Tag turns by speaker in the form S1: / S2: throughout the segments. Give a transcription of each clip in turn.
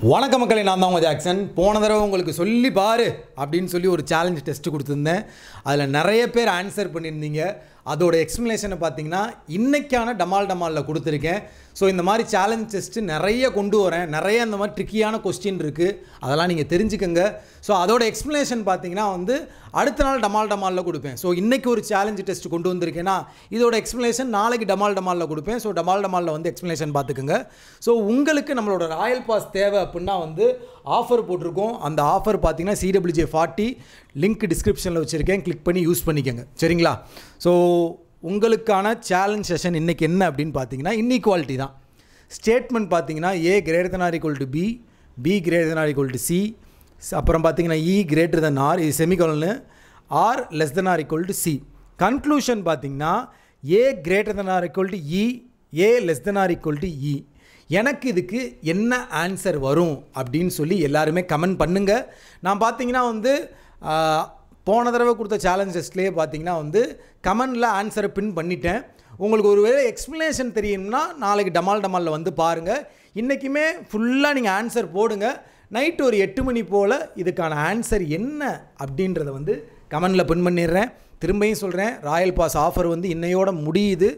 S1: வணக்க மக்களே, நான் தான் உங்கள் ஜாக்சன். போன தடவை உங்களுக்கு சொல்லி பாரு அப்படின்னு சொல்லி ஒரு சேலஞ்ச் டெஸ்ட்டு கொடுத்துருந்தேன். அதில் நிறைய பேர் ஆன்சர் பண்ணியிருந்தீங்க. அதோட எக்ஸ்ப்ளனேஷனை பார்த்தீங்கன்னா இன்றைக்கான டமாலில் கொடுத்துருக்கேன். ஸோ இந்த மாதிரி சேலஞ்ச் டெஸ்ட்டு நிறைய கொண்டு வரேன். நிறைய இந்த மாதிரி ட்ரிக்கியான கொஸ்டின் இருக்குது, அதெல்லாம் நீங்கள் தெரிஞ்சுக்கோங்க. ஸோ அதோட எக்ஸ்ப்ளனேஷன் பார்த்தீங்கன்னா அடுத்த நாள் டமாலில் கொடுப்பேன். ஸோ இன்றைக்கி ஒரு சேலஞ்ச் டெஸ்ட் கொண்டு வந்திருக்கேன்னா இதோட எக்ஸ்ப்ளனேஷன் நாளைக்கு டமாலில் கொடுப்பேன். ஸோ டமாலில் எக்ஸ்ப்ளனேஷன் பார்த்துக்குங்க. ஸோ உங்களுக்கு நம்மளோட ராயல் பாஸ் தேவை அப்படின்னா ஆஃபர் போட்டிருக்கோம். அந்த ஆஃபர் பார்த்தீங்கன்னா CWJ40 லிங்க் டிஸ்கிரிப்ஷனில் வச்சுருக்கேன், கிளிக் பண்ணி யூஸ் பண்ணிக்கோங்க. சரிங்களா? ஸோ உங்களுக்கான சேலஞ்ச் செஷன் இன்றைக்கி என்ன அப்படின்னு பார்த்தீங்கன்னா இன்இக்வாலிட்டி தான். ஸ்டேட்மெண்ட் பார்த்தீங்கன்னா A ≥ B, B ≥ C, அப்புறம் பார்த்தீங்கன்னா E R, இது செமிகோலனு, R ≤ C. கன்க்ளூஷன் பார்த்தீங்கன்னா A ≥ E, A ≤ E. எனக்கு இதுக்கு என்ன ஆன்சர் வரும் அப்படின்னு சொல்லி எல்லாருமே கமெண்ட் பண்ணுங்கள். நான் பார்த்தீங்கன்னா போன தடவை கொடுத்த சேலஞ்ச் டெஸ்ட்லேயே பார்த்தீங்கன்னா கமெண்டில் ஆன்சரை பின் பண்ணிட்டேன். உங்களுக்கு ஒரு வேளை எக்ஸ்ப்ளனேஷன் தெரியும்னா நாளைக்கு டமாலில் பாருங்கள். இன்றைக்குமே ஃபுல்லாக நீங்கள் ஆன்சர் போடுங்க. நைட்டு ஒரு 8 மணி போல் இதுக்கான ஆன்சர் என்ன அப்படின்றத கமெண்டில் பின் பண்ணிடுறேன். திரும்பியும் சொல்கிறேன், ராயல் பாஸ் ஆஃபர் இன்னையோட முடியுது.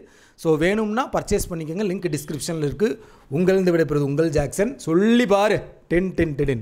S1: ஸோ வேணும்னா பர்ச்சேஸ் பண்ணிக்கோங்க, லிங்க் டிஸ்கிரிப்ஷனில் இருக்குது. உங்களிருந்து விடைபெறுவது உங்கள் ஜாக்சன். சொல்லி பாரு 10 10 10.